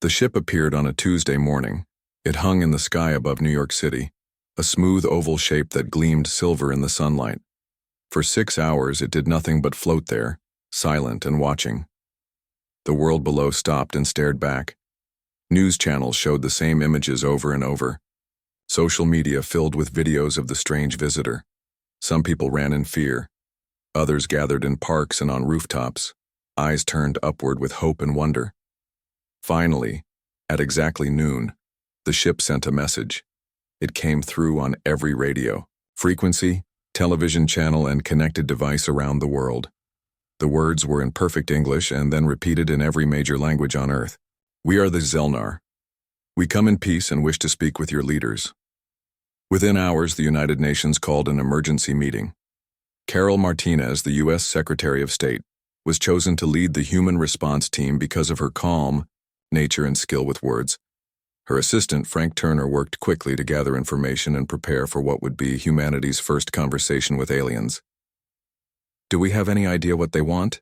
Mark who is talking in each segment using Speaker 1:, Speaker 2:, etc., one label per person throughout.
Speaker 1: The ship appeared on a Tuesday morning. It hung in the sky above New York City, a smooth oval shape that gleamed silver in the sunlight. For 6 hours it did nothing but float there, silent and watching. The world below stopped and stared back. News channels showed the same images over and over. Social media filled with videos of the strange visitor. Some people ran in fear. Others gathered in parks and on rooftops, eyes turned upward with hope and wonder. Finally, at exactly noon, the ship sent a message. It came through on every radio, frequency, television channel, and connected device around the world. The words were in perfect English and then repeated in every major language on Earth. "We are the Zelnar. We come in peace and wish to speak with your leaders." Within hours, the United Nations called an emergency meeting. Carol Martinez, the U.S. Secretary of State, was chosen to lead the human response team because of her calm nature and skill with words. Her assistant, Frank Turner, worked quickly to gather information and prepare for what would be humanity's first conversation with aliens. "Do we have any idea what they want?"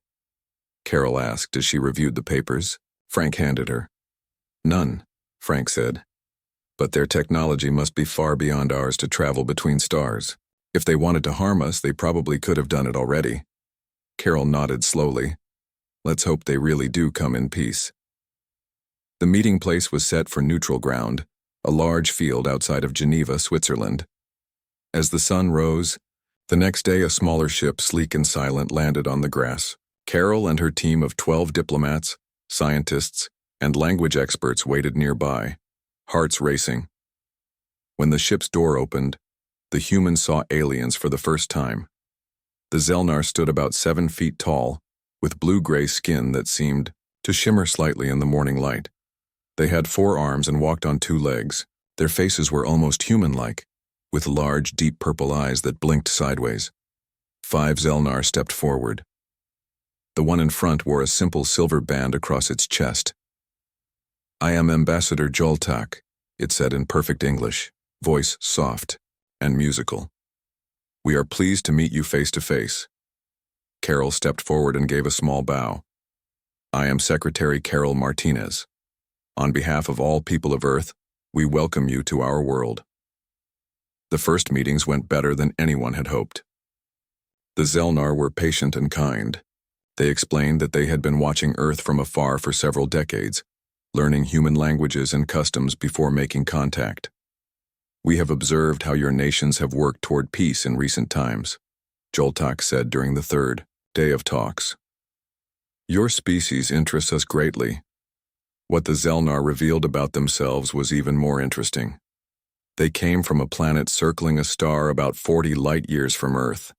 Speaker 1: Carol asked as she reviewed the papers. Frank handed her. "None," Frank said. "But their technology must be far beyond ours to travel between stars. If they wanted to harm us, they probably could have done it already." Carol nodded slowly. "Let's hope they really do come in peace." The meeting place was set for neutral ground, a large field outside of Geneva, Switzerland. As the sun rose, the next day a smaller ship, sleek and silent, landed on the grass. Carol and her team of 12 diplomats, scientists, and language experts waited nearby, hearts racing. When the ship's door opened, the humans saw aliens for the first time. The Zelnar stood about 7 feet tall, with blue-gray skin that seemed to shimmer slightly in the morning light. They had 4 arms and walked on 2 legs. Their faces were almost human-like, with large, deep purple eyes that blinked sideways. 5 Zelnar stepped forward. The one in front wore a simple silver band across its chest. "I am Ambassador Joltak," it said in perfect English, voice soft and musical. "We are pleased to meet you face to face." Carol stepped forward and gave a small bow. "I am Secretary Carol Martinez. On behalf of all people of Earth, we welcome you to our world." The first meetings went better than anyone had hoped. The Zelnar were patient and kind. They explained that they had been watching Earth from afar for several decades, learning human languages and customs before making contact. "We have observed how your nations have worked toward peace in recent times," Joltak said during the 3rd day of talks. "Your species interests us greatly." What the Zelnar revealed about themselves was even more interesting. They came from a planet circling a star about 40 light-years from Earth.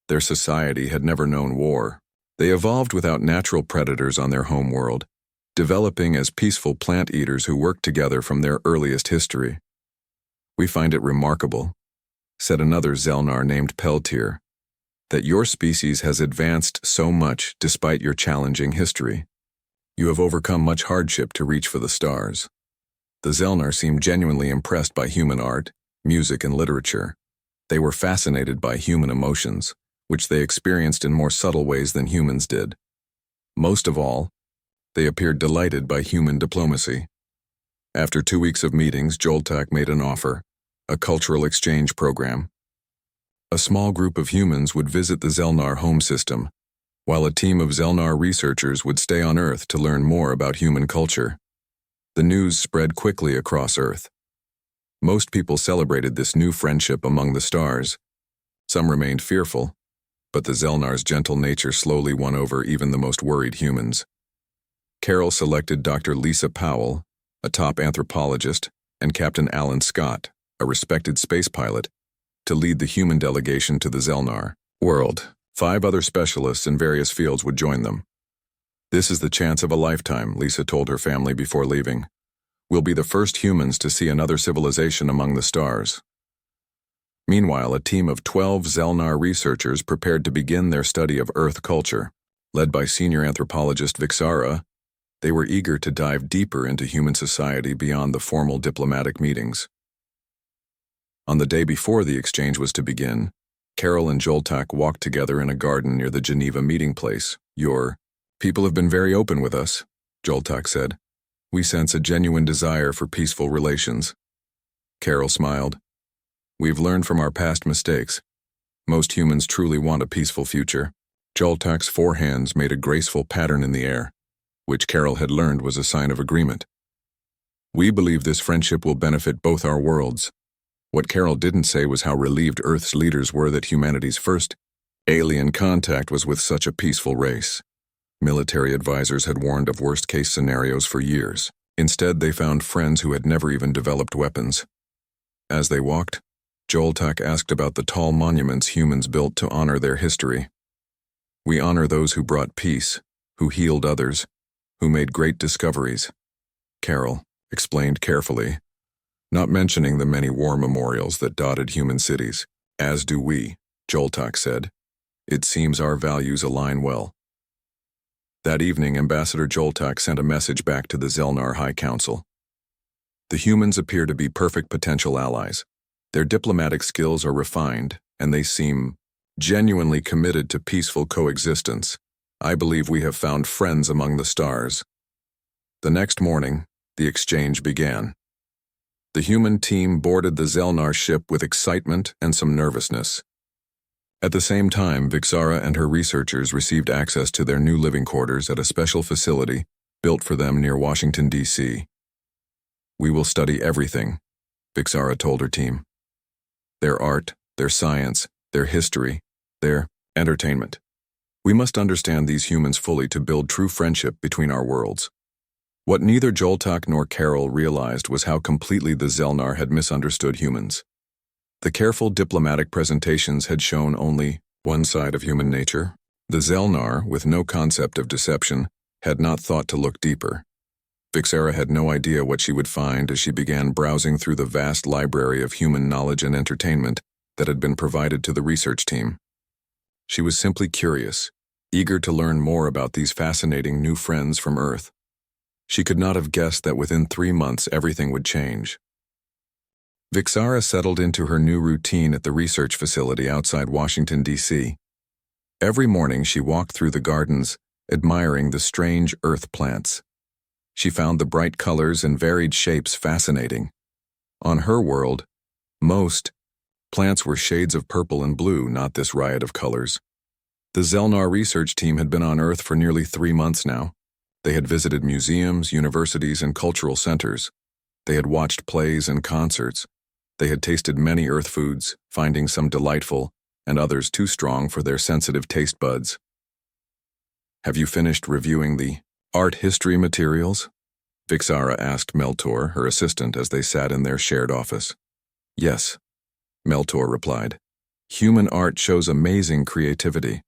Speaker 1: Their society had never known war. They evolved without natural predators on their home world, developing as peaceful plant-eaters who worked together from their earliest history. "We find it remarkable," said another Zelnar named Peltier, "that your species has advanced so much despite your challenging history. You have overcome much hardship to reach for the stars." The Zelnar seemed genuinely impressed by human art, music, and literature. They were fascinated by human emotions, which they experienced in more subtle ways than humans did. Most of all, they appeared delighted by human diplomacy. After 2 weeks of meetings, Joltak made an offer, a cultural exchange program. A small group of humans would visit the Zelnar home system, while a team of Zelnar researchers would stay on Earth to learn more about human culture. The news spread quickly across Earth. Most people celebrated this new friendship among the stars. Some remained fearful, but the Zelnar's gentle nature slowly won over even the most worried humans. Carol selected Dr. Lisa Powell, a top anthropologist, and Captain Alan Scott, a respected space pilot, to lead the human delegation to the Zelnar world. 5 other specialists in various fields would join them. "This is the chance of a lifetime," Lisa told her family before leaving. "We'll be the first humans to see another civilization among the stars." Meanwhile, a team of 12 Zelnar researchers prepared to begin their study of Earth culture. Led by senior anthropologist Vixara, they were eager to dive deeper into human society beyond the formal diplomatic meetings. On the day before the exchange was to begin, Carol and Joltak walked together in a garden near the Geneva meeting place. "Your people have been very open with us," Joltak said. We sense a genuine desire for peaceful relations. Carol smiled. We've learned from our past mistakes. Most humans truly want a peaceful future. Joltak's forehands made a graceful pattern in the air, which Carol had learned was a sign of agreement. We believe this friendship will benefit both our worlds. What Carol didn't say was how relieved Earth's leaders were that humanity's first alien contact was with such a peaceful race. Military advisors had warned of worst-case scenarios for years. Instead, they found friends who had never even developed weapons. As they walked, Joltak asked about the tall monuments humans built to honor their history. We honor those who brought peace, who healed others, who made great discoveries, Carol explained carefully, not mentioning the many war memorials that dotted human cities. As do we, Joltak said. It seems our values align well. That evening, Ambassador Joltak sent a message back to the Zelnar High Council. The humans appear to be perfect potential allies. Their diplomatic skills are refined, and they seem genuinely committed to peaceful coexistence. I believe we have found friends among the stars. The next morning, the exchange began. The human team boarded the Zelnar ship with excitement and some nervousness. At the same time, Vixara and her researchers received access to their new living quarters at a special facility built for them near Washington, D.C. We will study everything, Vixara told her team. Their art, their science, their history, their entertainment. We must understand these humans fully to build true friendship between our worlds. What neither Joltak nor Carol realized was how completely the Zelnar had misunderstood humans. The careful diplomatic presentations had shown only one side of human nature. The Zelnar, with no concept of deception, had not thought to look deeper. Vixara had no idea what she would find as she began browsing through the vast library of human knowledge and entertainment that had been provided to the research team. She was simply curious, eager to learn more about these fascinating new friends from Earth. She could not have guessed that within 3 months everything would change. Vixara settled into her new routine at the research facility outside Washington, D.C. Every morning she walked through the gardens, admiring the strange earth plants. She found the bright colors and varied shapes fascinating. On her world, most plants were shades of purple and blue, not this riot of colors. The Zelnar research team had been on Earth for nearly 3 months now. They had visited museums, universities, and cultural centers. They had watched plays and concerts. They had tasted many Earth foods, finding some delightful and others too strong for their sensitive taste buds. Have you finished reviewing the art history materials? Vixara asked Meltor, her assistant, as they sat in their shared office. Yes, Meltor replied. Human art shows amazing creativity.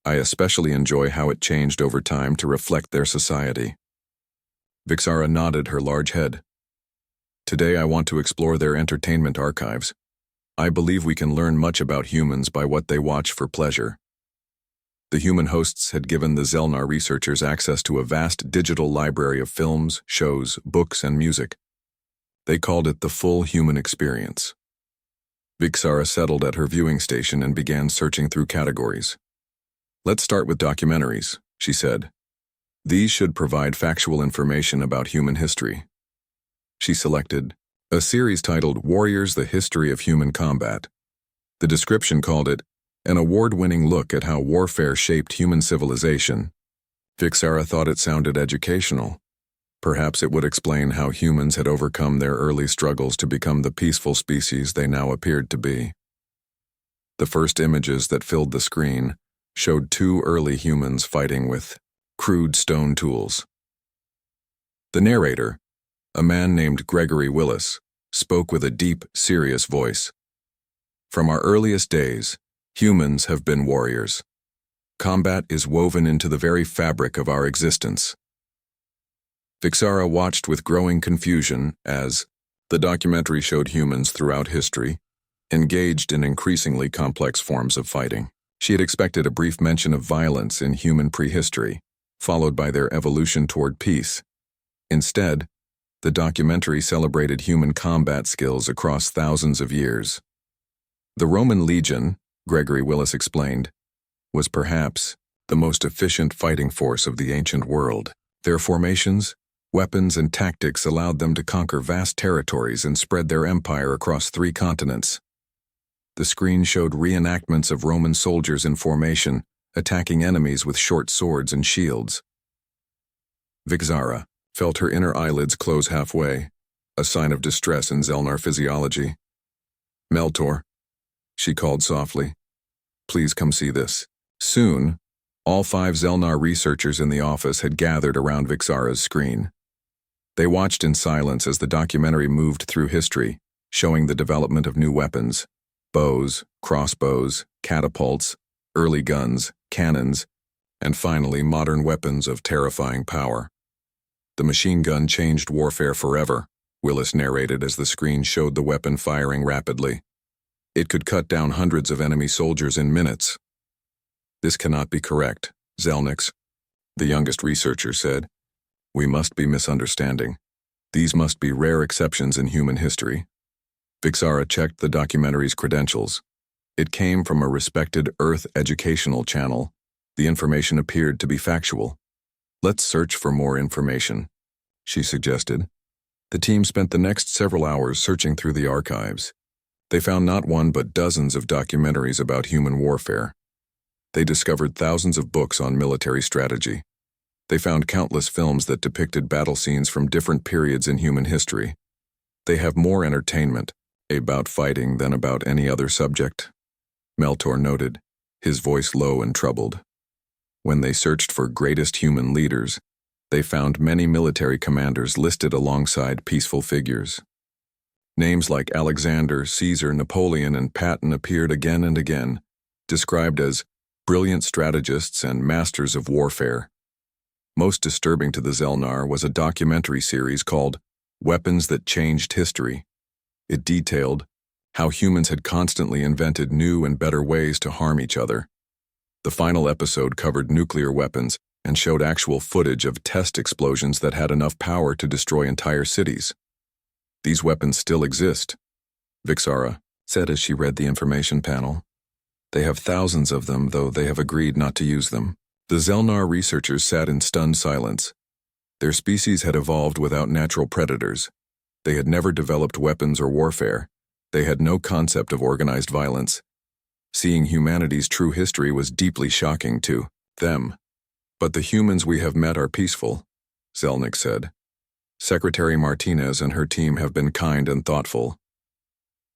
Speaker 1: I especially enjoy how it changed over time to reflect their society. Vixara nodded her large head. Today I want to explore their entertainment archives. I believe we can learn much about humans by what they watch for pleasure. The human hosts had given the Zelnar researchers access to a vast digital library of films, shows, books, and music. They called it the full human experience. Vixara settled at her viewing station and began searching through categories. Let's start with documentaries, she said. These should provide factual information about human history. She selected a series titled Warriors: The History of Human Combat. The description called it an award-winning look at how warfare shaped human civilization. Vixara thought it sounded educational. Perhaps it would explain how humans had overcome their early struggles to become the peaceful species they now appeared to be. The first images that filled the screen showed 2 early humans fighting with crude stone tools. The narrator, a man named Gregory Willis, spoke with a deep, serious voice. From our earliest days, humans have been warriors. Combat is woven into the very fabric of our existence. Vixara watched with growing confusion as the documentary showed humans throughout history engaged in increasingly complex forms of fighting. She had expected a brief mention of violence in human prehistory, followed by their evolution toward peace. Instead, the documentary celebrated human combat skills across thousands of years. The Roman legion, Gregory Willis explained, was perhaps the most efficient fighting force of the ancient world. Their formations, Weapons and tactics allowed them to conquer vast territories and spread their empire across 3 continents. The screen showed reenactments of Roman soldiers in formation, attacking enemies with short swords and shields. Vixara felt her inner eyelids close halfway, a sign of distress in Zelnar physiology. "Meltor," she called softly. "Please come see this." Soon, all 5 Zelnar researchers in the office had gathered around Vixara's screen. They watched in silence as the documentary moved through history, showing the development of new weapons: bows, crossbows, catapults, early guns, cannons, and finally modern weapons of terrifying power. "The machine gun changed warfare forever," Willis narrated as the screen showed the weapon firing rapidly. "It could cut down hundreds of enemy soldiers in minutes." "This cannot be correct," Zelnix, the youngest researcher, said. "We must be misunderstanding. These must be rare exceptions in human history." Vixara checked the documentary's credentials. It came from a respected Earth educational channel. The information appeared to be factual. "Let's search for more information," she suggested. The team spent the next several hours searching through the archives. They found not one but dozens of documentaries about human warfare. They discovered thousands of books on military strategy. They found countless films that depicted battle scenes from different periods in human history. They have more entertainment about fighting than about any other subject, Meltor noted, his voice low and troubled. When they searched for greatest human leaders, they found many military commanders listed alongside peaceful figures. Names like Alexander, Caesar, Napoleon, and Patton appeared again and again, described as brilliant strategists and masters of warfare. Most disturbing to the Zelnar was a documentary series called Weapons That Changed History. It detailed how humans had constantly invented new and better ways to harm each other. The final episode covered nuclear weapons and showed actual footage of test explosions that had enough power to destroy entire cities. "These weapons still exist," Vixara said as she read the information panel. "They have thousands of them, though they have agreed not to use them." The Zelnar researchers sat in stunned silence. Their species had evolved without natural predators. They had never developed weapons or warfare. They had no concept of organized violence. Seeing humanity's true history was deeply shocking to them. "But the humans we have met are peaceful," Zelnick said. "Secretary Martinez and her team have been kind and thoughtful."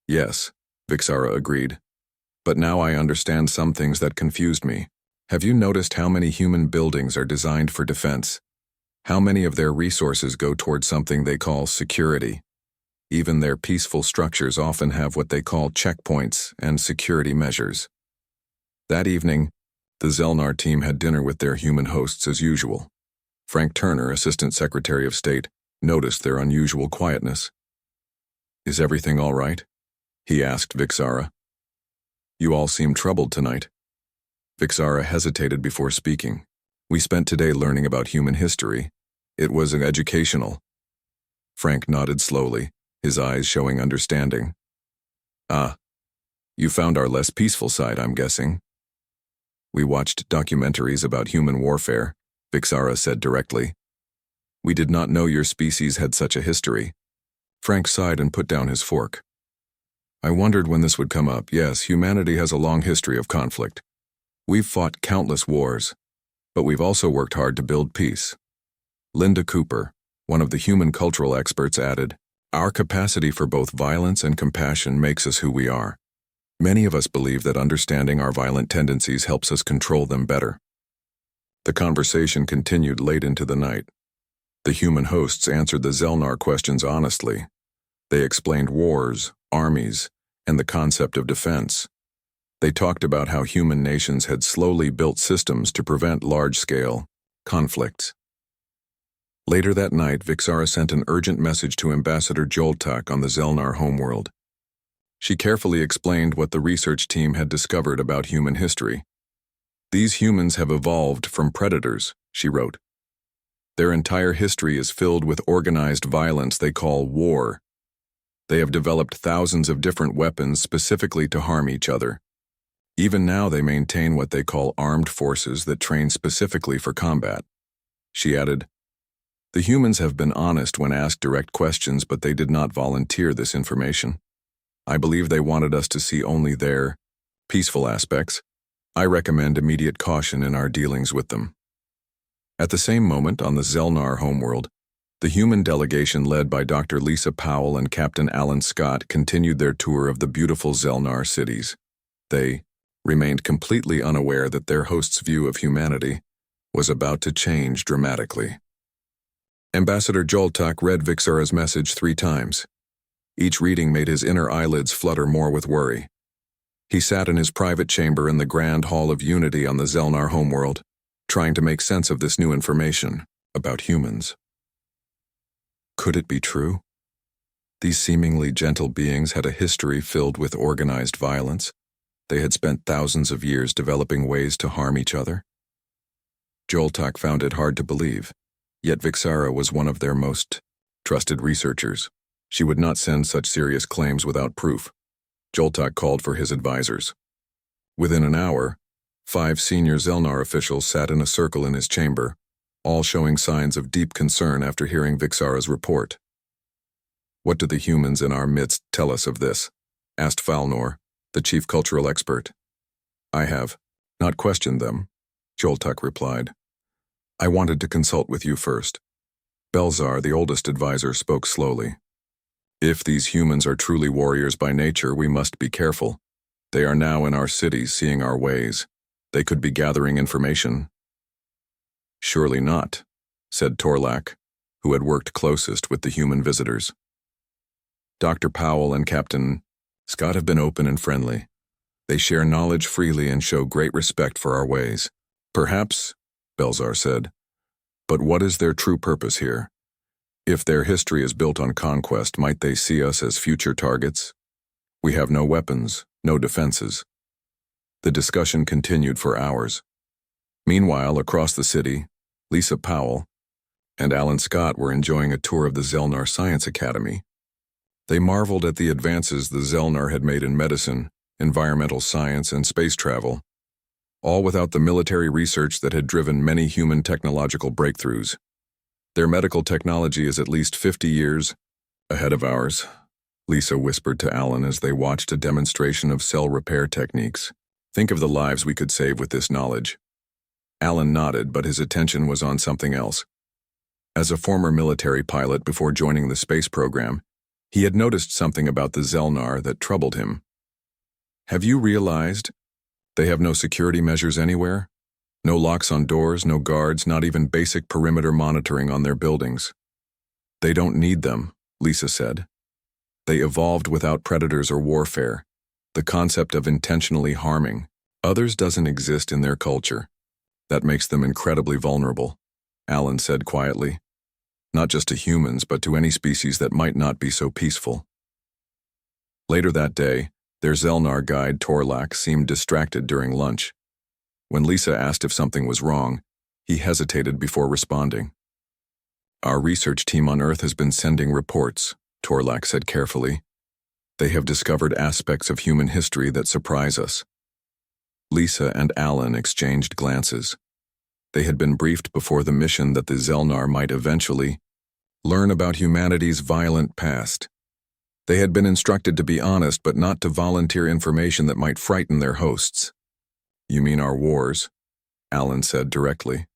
Speaker 1: "Yes," Vixara agreed. "But now I understand some things that confused me. Have you noticed how many human buildings are designed for defense? How many of their resources go toward something they call security? Even their peaceful structures often have what they call checkpoints and security measures." That evening, the Zelnar team had dinner with their human hosts as usual. Frank Turner, Assistant Secretary of State, noticed their unusual quietness. "Is everything all right?" he asked Vixara. "You all seem troubled tonight." Vixara hesitated before speaking. "We spent today learning about human history. It was educational." Frank nodded slowly, his eyes showing understanding. "Ah, you found our less peaceful side, I'm guessing." "We watched documentaries about human warfare," Vixara said directly. "We did not know your species had such a history." Frank sighed and put down his fork. "I wondered when this would come up. Yes, humanity has a long history of conflict. We've fought countless wars, but we've also worked hard to build peace." Linda Cooper, one of the human cultural experts, added, "Our capacity for both violence and compassion makes us who we are. Many of us believe that understanding our violent tendencies helps us control them better." The conversation continued late into the night. The human hosts answered the Zelnar questions honestly. They explained wars, armies, and the concept of defense. They talked about how human nations had slowly built systems to prevent large-scale conflicts. Later that night, Vixara sent an urgent message to Ambassador Joltak on the Zelnar homeworld. She carefully explained what the research team had discovered about human history. "These humans have evolved from predators," she wrote. "Their entire history is filled with organized violence they call war. They have developed thousands of different weapons specifically to harm each other. Even now they maintain what they call armed forces that train specifically for combat." She added, The humans have been honest when asked direct questions, but they did not volunteer this information. I believe they wanted us to see only their peaceful aspects. I recommend immediate caution in our dealings with them. At the same moment, on the Zelnar homeworld, the human delegation led by Dr. Lisa Powell and Captain Alan Scott continued their tour of the beautiful Zelnar cities. They remained completely unaware that their host's view of humanity was about to change dramatically. Ambassador Joltak read Vixara's message 3 times. Each reading made his inner eyelids flutter more with worry. He sat in his private chamber in the Grand Hall of Unity on the Zelnar homeworld, trying to make sense of this new information about humans. Could it be true? These seemingly gentle beings had a history filled with organized violence. They had spent thousands of years developing ways to harm each other. Joltak found it hard to believe, yet Vixara was one of their most trusted researchers. She would not send such serious claims without proof. Joltak called for his advisors. Within an hour, 5 senior Zelnar officials sat in a circle in his chamber, all showing signs of deep concern after hearing Vixara's report. "What do the humans in our midst tell us of this?" asked Falnor, the chief cultural expert. "I have not questioned them," Joltak replied. "I wanted to consult with you first." Belzar, the oldest advisor, spoke slowly. "If these humans are truly warriors by nature, we must be careful. They are now in our cities, seeing our ways. They could be gathering information." "Surely not," said Torlak, who had worked closest with the human visitors. "Dr. Powell and Captain Scott have been open and friendly. They share knowledge freely and show great respect for our ways." "Perhaps," Belzar said. "But what is their true purpose here? If their history is built on conquest, might they see us as future targets? We have no weapons, no defenses." The discussion continued for hours. Meanwhile, across the city, Lisa Powell and Alan Scott were enjoying a tour of the Zelnar Science Academy. They marveled at the advances the Zelnar had made in medicine, environmental science, and space travel, all without the military research that had driven many human technological breakthroughs. "Their medical technology is at least 50 years ahead of ours," Lisa whispered to Alan as they watched a demonstration of cell repair techniques. "Think of the lives we could save with this knowledge." Alan nodded, but his attention was on something else. As a former military pilot before joining the space program, he had noticed something about the Zelnar that troubled him. "Have you realized they have no security measures anywhere? No locks on doors, no guards, not even basic perimeter monitoring on their buildings." "They don't need them," Lisa said. "They evolved without predators or warfare. The concept of intentionally harming others doesn't exist in their culture. That makes them incredibly vulnerable," Alan said quietly. "Not just to humans, but to any species that might not be so peaceful." Later that day, their Zelnar guide Torlak seemed distracted during lunch. When Lisa asked if something was wrong, he hesitated before responding. "Our research team on Earth has been sending reports," Torlak said carefully. "They have discovered aspects of human history that surprise us." Lisa and Alan exchanged glances. They had been briefed before the mission that the Zelnar might eventually learn about humanity's violent past. They had been instructed to be honest, but not to volunteer information that might frighten their hosts. "You mean our wars?" Alan said directly.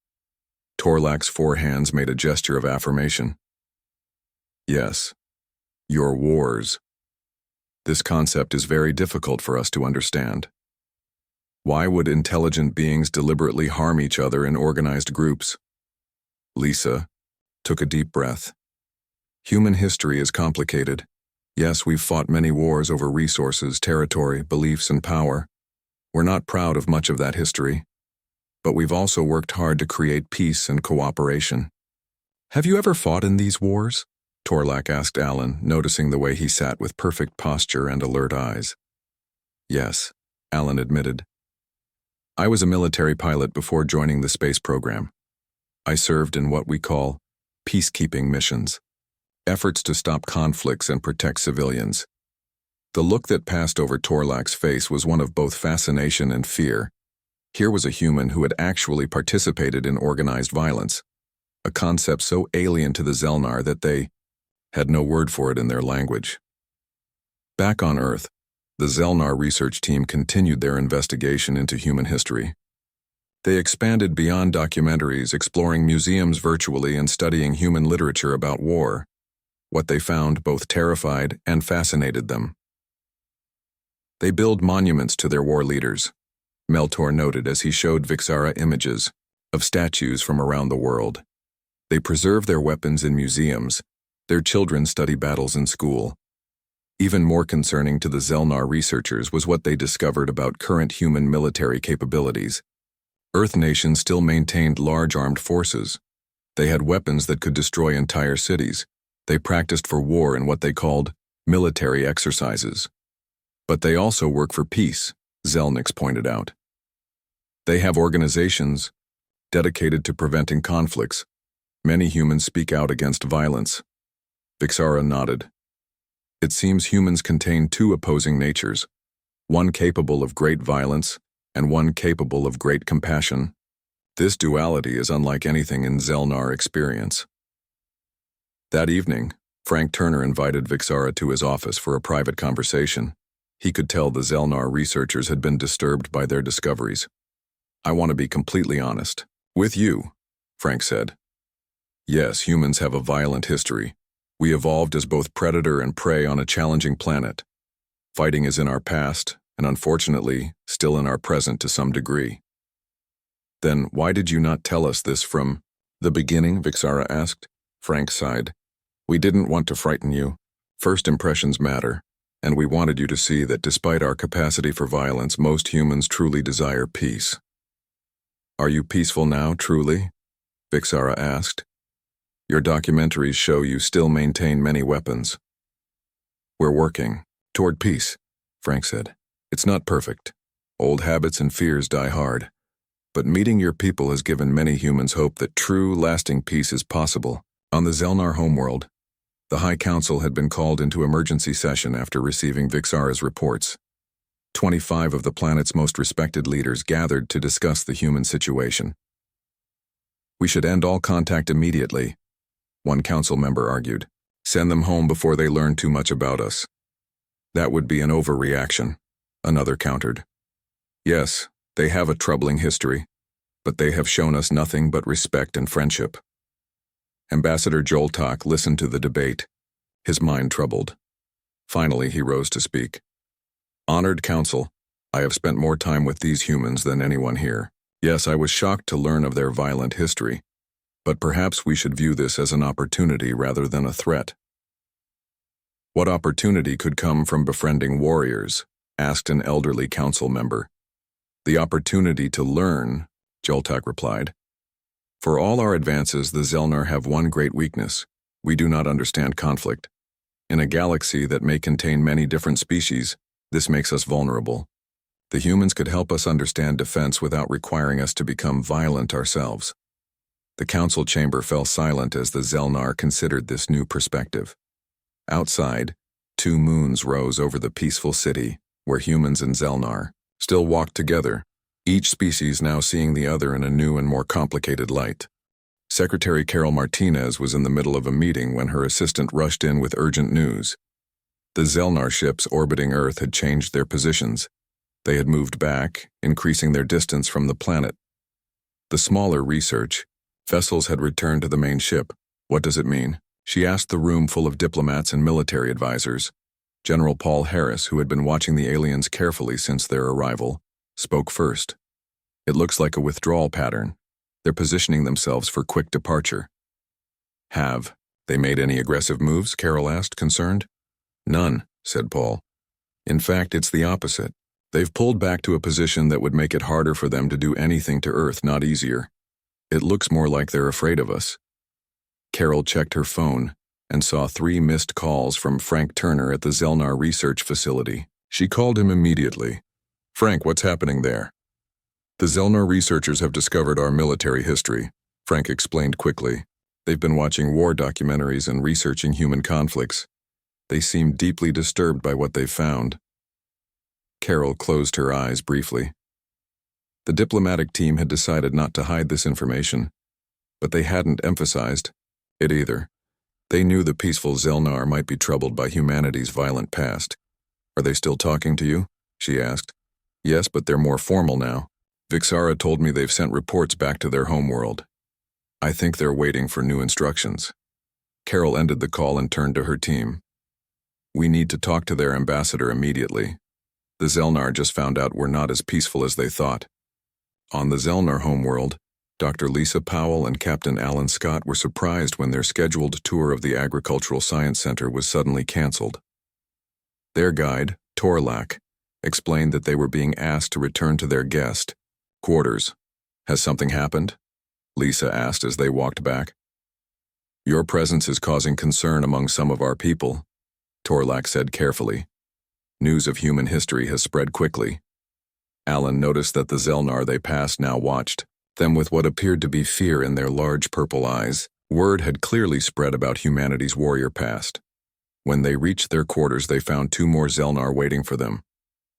Speaker 1: Torlak's 4 hands made a gesture of affirmation. "Yes, your wars. This concept is very difficult for us to understand. Why would intelligent beings deliberately harm each other in organized groups?" Lisa took a deep breath. "Human history is complicated. Yes, we've fought many wars over resources, territory, beliefs, and power. We're not proud of much of that history. But we've also worked hard to create peace and cooperation." "Have you ever fought in these wars?" Torlak asked Alan, noticing the way he sat with perfect posture and alert eyes. "Yes," Alan admitted. "I was a military pilot before joining the space program. I served in what we call peacekeeping missions, efforts to stop conflicts and protect civilians." The look that passed over Torlak's face was one of both fascination and fear. Here was a human who had actually participated in organized violence. a concept so alien to the Zelnar that they had no word for it in their language. Back on Earth, the Zelnar research team continued their investigation into human history. They expanded beyond documentaries, exploring museums virtually and studying human literature about war. What they found both terrified and fascinated them. They build monuments to their war leaders, Meltor noted as he showed Vixara images of statues from around the world. They preserve their weapons in museums. Their children study battles in school. Even more concerning to the Zelnar researchers was what they discovered about current human military capabilities. Earth nations still maintained large armed forces. They had weapons that could destroy entire cities. They practiced for war in what they called military exercises. But they also work for peace, Zelnix pointed out. They have organizations dedicated to preventing conflicts. Many humans speak out against violence. Vixara nodded. It seems humans contain two opposing natures, one capable of great violence and one capable of great compassion. This duality is unlike anything in Zelnar experience. That evening, Frank Turner invited Vixara to his office for a private conversation. He could tell the Zelnar researchers had been disturbed by their discoveries. "I want to be completely honest. With you," Frank said. "Yes, humans have a violent history. We evolved as both predator and prey on a challenging planet. Fighting is in our past, and unfortunately, still in our present to some degree." "Then why did you not tell us this from the beginning?" Vixara asked. Frank sighed. "We didn't want to frighten you. First impressions matter, and we wanted you to see that despite our capacity for violence, most humans truly desire peace." "Are you peaceful now, truly?" Vixara asked. "Your documentaries show you still maintain many weapons." "We're working toward peace," Frank said. "It's not perfect. Old habits and fears die hard. But meeting your people has given many humans hope that true, lasting peace is possible." On the Zelnar homeworld, the High Council had been called into emergency session after receiving Vixara's reports. 25 of the planet's most respected leaders gathered to discuss the human situation. "We should end all contact immediately," one council member argued. "Send them home before they learn too much about us." "That would be an overreaction," another countered. "Yes, they have a troubling history, but they have shown us nothing but respect and friendship." Ambassador Joltok listened to the debate, his mind troubled. Finally, he rose to speak. "Honored Council, I have spent more time with these humans than anyone here. Yes, I was shocked to learn of their violent history, but perhaps we should view this as an opportunity rather than a threat." "What opportunity could come from befriending warriors?" asked an elderly council member. "The opportunity to learn," Joltok replied. "For all our advances, the Zelnar have one great weakness. We do not understand conflict. In a galaxy that may contain many different species, this makes us vulnerable. The humans could help us understand defense without requiring us to become violent ourselves." The council chamber fell silent as the Zelnar considered this new perspective. Outside, 2 moons rose over the peaceful city, where humans and Zelnar still walked together, each species now seeing the other in a new and more complicated light. Secretary Carol Martinez was in the middle of a meeting when her assistant rushed in with urgent news. The Zelnar ships orbiting Earth had changed their positions. They had moved back, increasing their distance from the planet. The smaller research vessels had returned to the main ship. "What does it mean?" she asked the room full of diplomats and military advisors. General Paul Harris, who had been watching the aliens carefully since their arrival, spoke first. "It looks like a withdrawal pattern. They're positioning themselves for quick departure." "Have they made any aggressive moves?" Carol asked, concerned. "None," said Paul. "In fact, it's the opposite. They've pulled back to a position that would make it harder for them to do anything to Earth, not easier. It looks more like they're afraid of us." Carol checked her phone and saw 3 missed calls from Frank Turner at the Zelnar research facility. She called him immediately. "Frank, what's happening there?" "The Zelnar researchers have discovered our military history," Frank explained quickly. "They've been watching war documentaries and researching human conflicts. They seem deeply disturbed by what they've found." Carol closed her eyes briefly. The diplomatic team had decided not to hide this information. but they hadn't emphasized it either. They knew the peaceful Zelnar might be troubled by humanity's violent past. "Are they still talking to you?" she asked. "Yes, but they're more formal now. Vixara told me they've sent reports back to their homeworld. I think they're waiting for new instructions." Carol ended the call and turned to her team. "We need to talk to their ambassador immediately. The Zelnar just found out we're not as peaceful as they thought." On the Zelnar homeworld, Dr. Lisa Powell and Captain Alan Scott were surprised when their scheduled tour of the Agricultural Science Center was suddenly canceled. Their guide, Torlak, explained that they were being asked to return to their guest quarters. "Has something happened?" Lisa asked as they walked back. "Your presence is causing concern among some of our people," Torlak said carefully. "News of human history has spread quickly." Alan noticed that the Zelnar they passed now watched them with what appeared to be fear in their large purple eyes. Word had clearly spread about humanity's warrior past. When they reached their quarters, they found 2 more Zelnar waiting for them.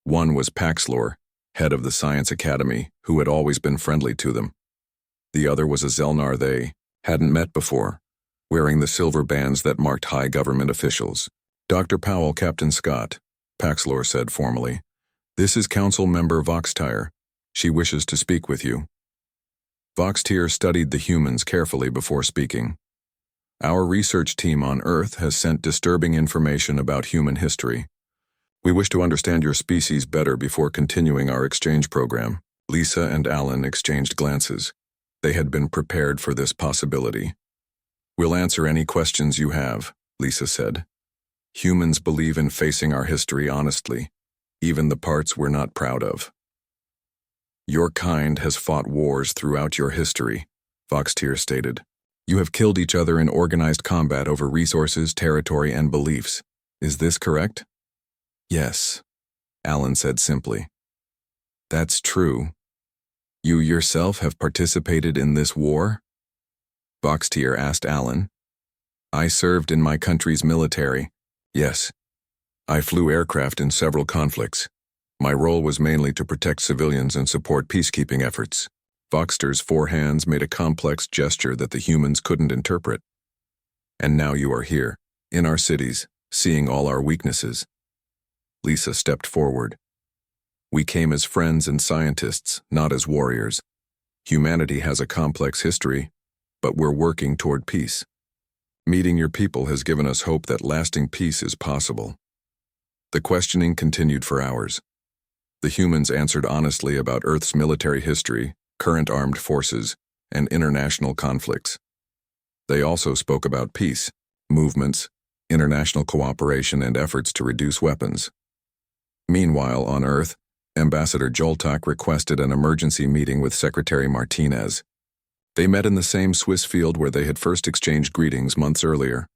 Speaker 1: One was Paxlor, head of the Science Academy, who had always been friendly to them. The other was a Zelnar they hadn't met before, wearing the silver bands that marked high government officials. "Dr. Powell, Captain Scott," Paxlor said formally. "This is Council Member Voxtyre. She wishes to speak with you." Voxtyre studied the humans carefully before speaking. "Our research team on Earth has sent disturbing information about human history. We wish to understand your species better before continuing our exchange program." Lisa and Alan exchanged glances. They had been prepared for this possibility. "We'll answer any questions you have," Lisa said. "Humans believe in facing our history honestly, even the parts we're not proud of." "Your kind has fought wars throughout your history," Voxtyre stated. "You have killed each other in organized combat over resources, territory, and beliefs. Is this correct?" "Yes," Alan said simply. "That's true. You yourself have participated in this war?" Voxtyre asked Alan. "I served in my country's military. Yes. I flew aircraft in several conflicts. My role was mainly to protect civilians and support peacekeeping efforts." Voxtyre's 4 hands made a complex gesture that the humans couldn't interpret. "And now you are here, in our cities, seeing all our weaknesses." Lisa stepped forward. "We came as friends and scientists, not as warriors. Humanity has a complex history, but we're working toward peace. Meeting your people has given us hope that lasting peace is possible." The questioning continued for hours. The humans answered honestly about Earth's military history, current armed forces, and international conflicts. They also spoke about peace, movements, international cooperation, and efforts to reduce weapons. Meanwhile, on Earth, Ambassador Joltak requested an emergency meeting with Secretary Martinez. They met in the same Swiss field where they had first exchanged greetings months earlier.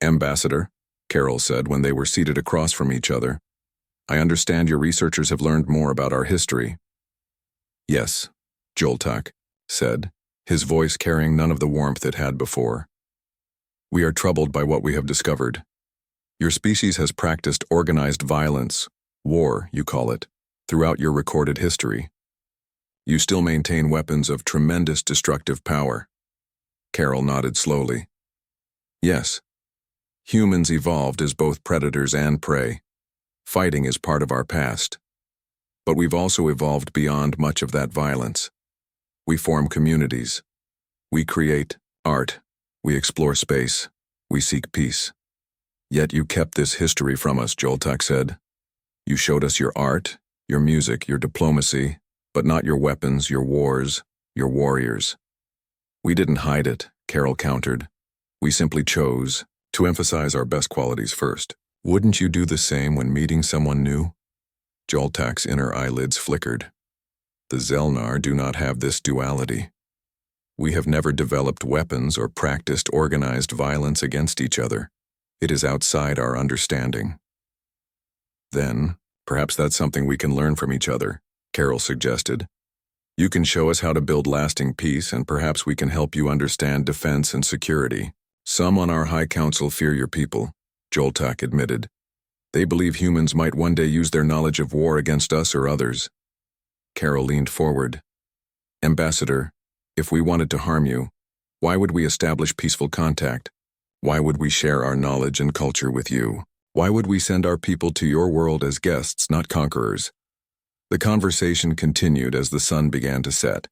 Speaker 1: "Ambassador," Carol said when they were seated across from each other, "I understand your researchers have learned more about our history." "Yes," Joltak said, his voice carrying none of the warmth it had before. "We are troubled by what we have discovered. Your species has practiced organized violence, war, you call it, throughout your recorded history. You still maintain weapons of tremendous destructive power." Carol nodded slowly. "Yes. Humans evolved as both predators and prey. Fighting is part of our past. But we've also evolved beyond much of that violence. We form communities. We create art. We explore space. We seek peace. Yet you kept this history from us," Joltak said. "You showed us your art, your music, your diplomacy, but not your weapons, your wars, your warriors." "We didn't hide it," Carol countered. "We simply chose to emphasize our best qualities first. Wouldn't you do the same when meeting someone new?" Joltak's inner eyelids flickered. "The Zelnar do not have this duality. We have never developed weapons or practiced organized violence against each other. It is outside our understanding." "Then, perhaps that's something we can learn from each other," Carol suggested. "You can show us how to build lasting peace, and perhaps we can help you understand defense and security. Some on our High Council fear your people," Joltak admitted. "They believe humans might one day use their knowledge of war against us or others." Carol leaned forward. "Ambassador, if we wanted to harm you, Why would we establish peaceful contact? Why would we share our knowledge and culture with you? Why would we send our people to your world as guests, not conquerors? The conversation continued as the sun began to set.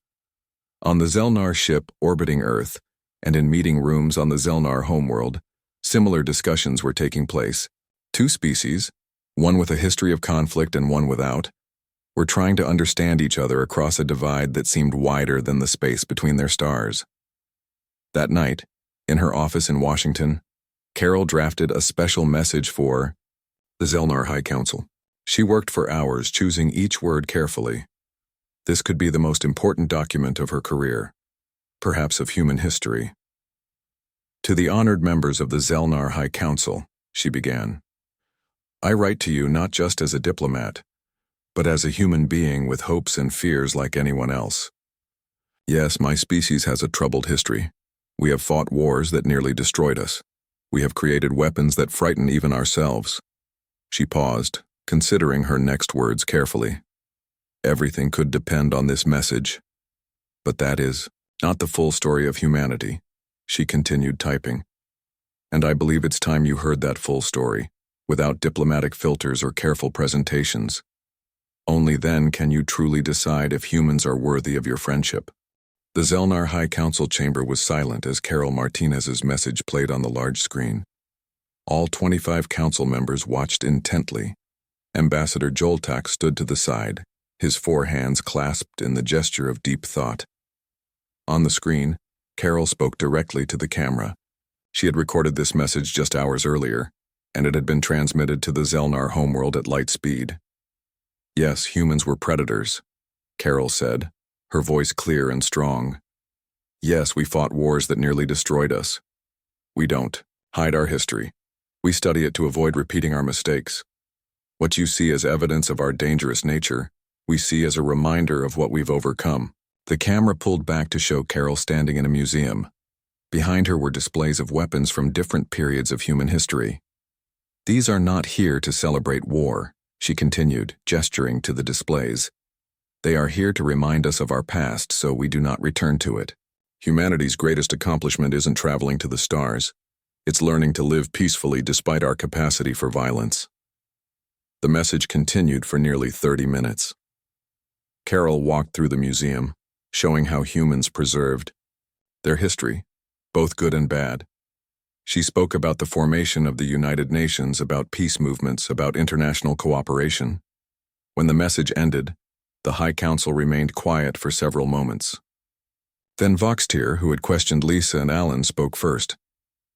Speaker 1: On the Zelnar ship orbiting Earth, and in meeting rooms on the Zelnar homeworld, similar discussions were taking place. Two species, one with a history of conflict and one without, were trying to understand each other across a divide that seemed wider than the space between their stars. That night, in her office in Washington, Carol drafted a special message for the Zelnar High Council. She worked for hours, choosing each word carefully. This could be the most important document of her career, perhaps of human history. To the honored members of the Zelnar High Council, she began, I write to you not just as a diplomat, but as a human being with hopes and fears like anyone else. Yes, my species has a troubled history. We have fought wars that nearly destroyed us. We have created weapons that frighten even ourselves. She paused, considering her next words carefully. Everything could depend on this message. But that is not the full story of humanity, she continued typing. And I believe it's time you heard that full story, without diplomatic filters or careful presentations. Only then can you truly decide if humans are worthy of your friendship. The Zelnar High Council chamber was silent as Carol Martinez's message played on the large screen. All 25 council members watched intently. Ambassador Joltak stood to the side, his four hands clasped in the gesture of deep thought. On the screen, Carol spoke directly to the camera. She had recorded this message just hours earlier, and it had been transmitted to the Zelnar homeworld at light speed. Yes, humans were predators, Carol said, her voice clear and strong. Yes, we fought wars that nearly destroyed us. We don't hide our history. We study it to avoid repeating our mistakes. What you see as evidence of our dangerous nature, we see as a reminder of what we've overcome. The camera pulled back to show Carol standing in a museum. Behind her were displays of weapons from different periods of human history. These are not here to celebrate war, she continued, gesturing to the displays. They are here to remind us of our past so we do not return to it. Humanity's greatest accomplishment isn't traveling to the stars. It's learning to live peacefully despite our capacity for violence. The message continued for nearly 30 minutes. Carol walked through the museum, showing how humans preserved their history, both good and bad. She spoke about the formation of the United Nations, about peace movements, about international cooperation. When the message ended, the High Council remained quiet for several moments. Then Voxtier, who had questioned Lisa and Alan, spoke first.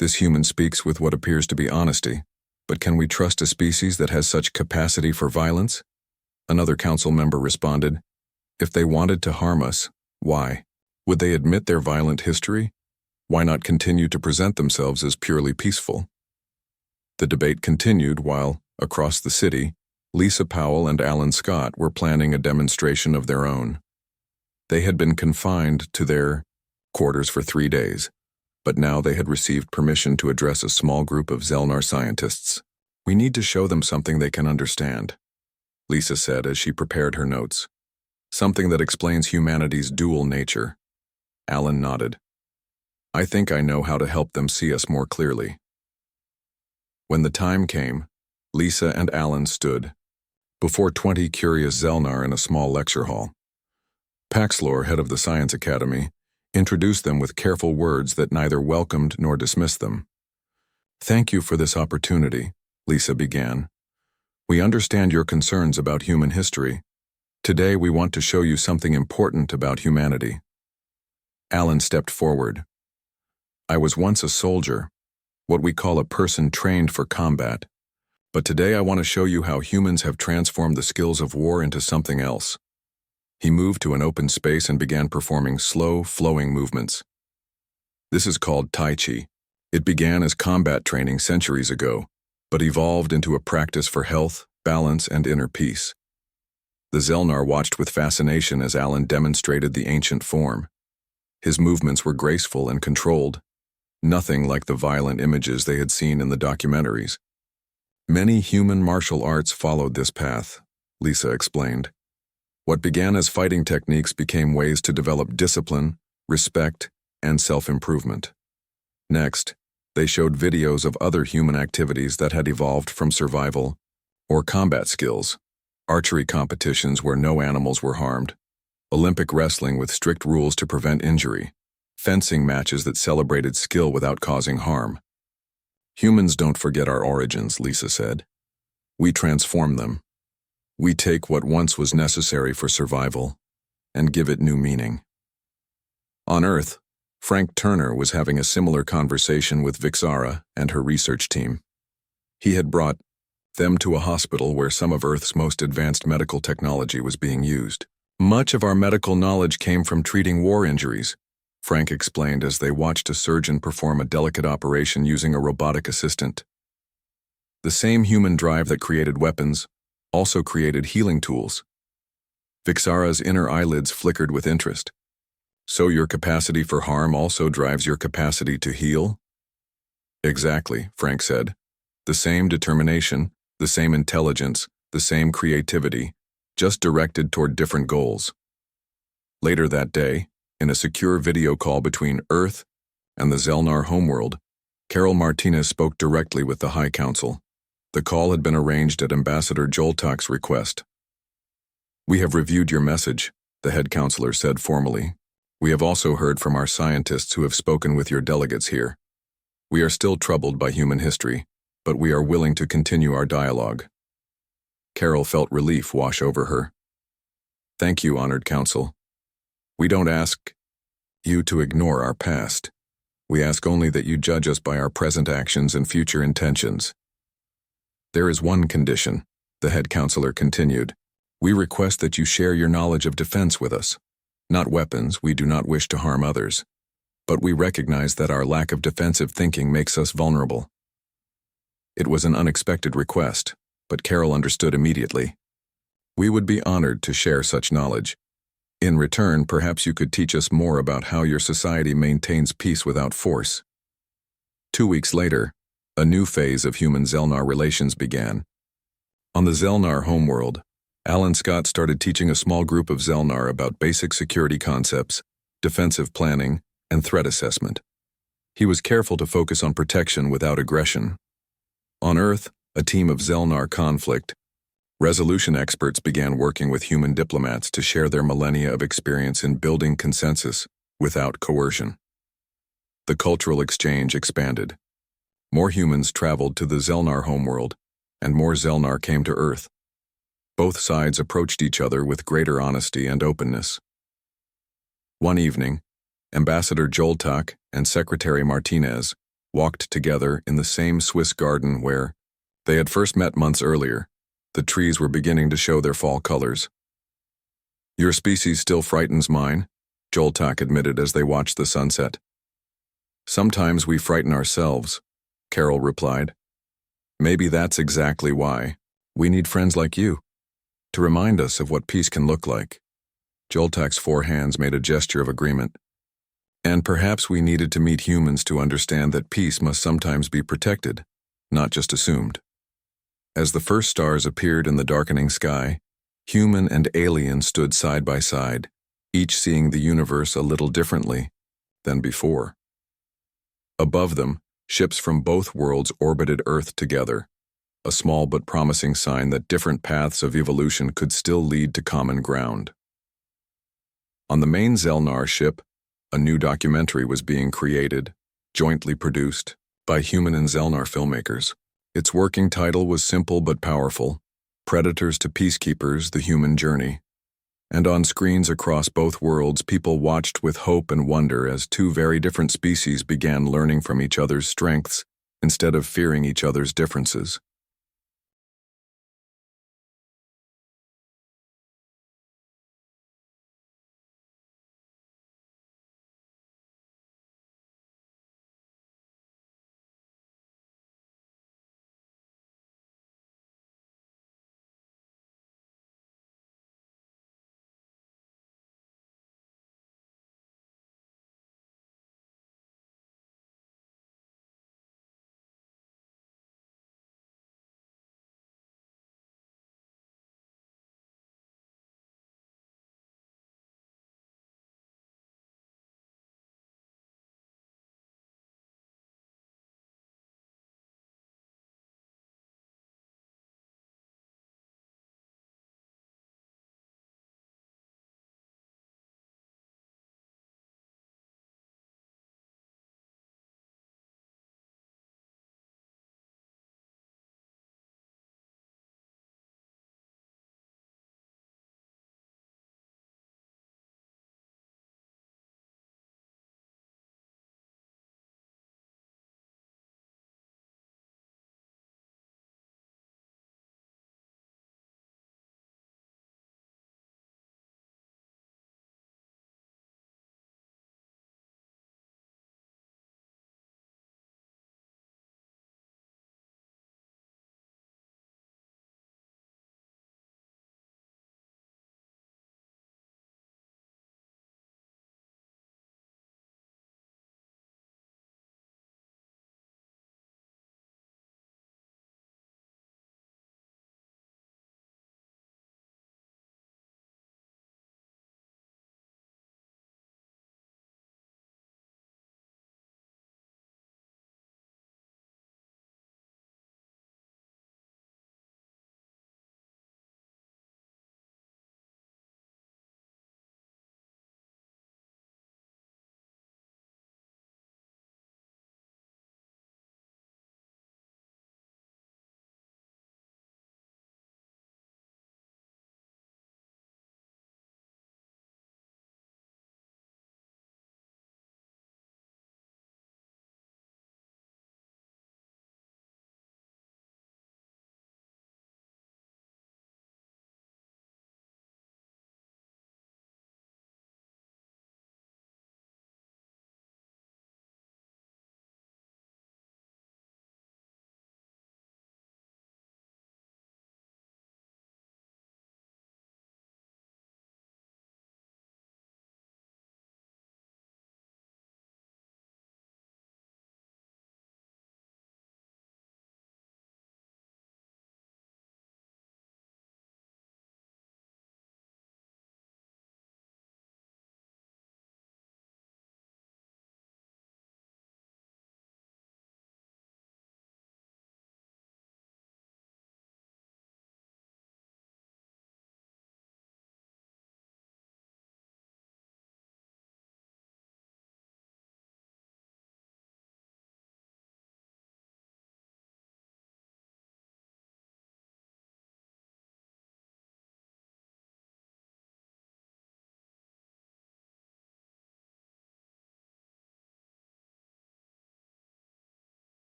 Speaker 1: This human speaks with what appears to be honesty, but can we trust a species that has such capacity for violence? Another council member responded, if they wanted to harm us, why? Would they admit their violent history? Why not continue to present themselves as purely peaceful? The debate continued while, across the city, Lisa Powell and Alan Scott were planning a demonstration of their own. They had been confined to their quarters for 3 days, but now they had received permission to address a small group of Zelnar scientists. We need to show them something they can understand, Lisa said as she prepared her notes. Something that explains humanity's dual nature. Alan nodded. I think I know how to help them see us more clearly. When the time came, Lisa and Alan stood before 20 curious Zelnar in a small lecture hall. Paxlor, head of the Science Academy, introduced them with careful words that neither welcomed nor dismissed them. Thank you for this opportunity, Lisa began. We understand your concerns about human history. Today we want to show you something important about humanity. Alan stepped forward. I was once a soldier, what we call a person trained for combat. But today I want to show you how humans have transformed the skills of war into something else. He moved to an open space and began performing slow, flowing movements. This is called Tai Chi. It began as combat training centuries ago, but evolved into a practice for health, balance, and inner peace. The Zelnar watched with fascination as Alan demonstrated the ancient form. His movements were graceful and controlled, nothing like the violent images they had seen in the documentaries. Many human martial arts followed this path, Lisa explained. What began as fighting techniques became ways to develop discipline, respect, and self-improvement. Next, they showed videos of other human activities that had evolved from survival or combat skills, archery competitions where no animals were harmed, Olympic wrestling with strict rules to prevent injury, fencing matches that celebrated skill without causing harm. Humans don't forget our origins, Lisa said. We transform them. We take what once was necessary for survival and give it new meaning. On Earth, Frank Turner was having a similar conversation with Vixara and her research team. He had brought them to a hospital where some of Earth's most advanced medical technology was being used. Much of our medical knowledge came from treating war injuries, Frank explained as they watched a surgeon perform a delicate operation using a robotic assistant. The same human drive that created weapons also created healing tools. Vixara's inner eyelids flickered with interest. So your capacity for harm also drives your capacity to heal? Exactly, Frank said. The same determination, the same intelligence, the same creativity, just directed toward different goals. Later that day, in a secure video call between Earth and the Zelnar homeworld, Carol Martinez spoke directly with the High Council. The call had been arranged at Ambassador Joltak's request. We have reviewed your message, the head counselor said formally. We have also heard from our scientists who have spoken with your delegates here. We are still troubled by human history, but we are willing to continue our dialogue. Carol felt relief wash over her. Thank you, honored council. We don't ask you to ignore our past. We ask only that you judge us by our present actions and future intentions. There is one condition, the head counselor continued. We request that you share your knowledge of defense with us. Not weapons, we do not wish to harm others. But we recognize that our lack of defensive thinking makes us vulnerable. It was an unexpected request, but Carol understood immediately. We would be honored to share such knowledge. In return, perhaps you could teach us more about how your society maintains peace without force. 2 weeks later, a new phase of human-Zelnar relations began. On the Zelnar homeworld, Alan Scott started teaching a small group of Zelnar about basic security concepts, defensive planning, and threat assessment. He was careful to focus on protection without aggression. On Earth, a team of Zelnar conflict resolution experts began working with human diplomats to share their millennia of experience in building consensus without coercion. The cultural exchange expanded. More humans traveled to the Zelnar homeworld, and more Zelnar came to Earth. Both sides approached each other with greater honesty and openness. One evening, Ambassador Joltak and Secretary Martinez walked together in the same Swiss garden where they had first met months earlier. The trees were beginning to show their fall colors. Your species still frightens mine, Joltak admitted as they watched the sunset. Sometimes we frighten ourselves, Carol replied. Maybe that's exactly why. We need friends like you, to remind us of what peace can look like. Joltak's 4 hands made a gesture of agreement. And perhaps we needed to meet humans to understand that peace must sometimes be protected, not just assumed. As the first stars appeared in the darkening sky, human and alien stood side by side, each seeing the universe a little differently than before. Above them, ships from both worlds orbited Earth together, a small but promising sign that different paths of evolution could still lead to common ground. On the main Zelnar ship, a new documentary was being created, jointly produced by human and Zelnar filmmakers. Its working title was simple but powerful, Predators to Peacekeepers: The Human Journey. And on screens across both worlds, people watched with hope and wonder as 2 very different species began learning from each other's strengths instead of fearing each other's differences.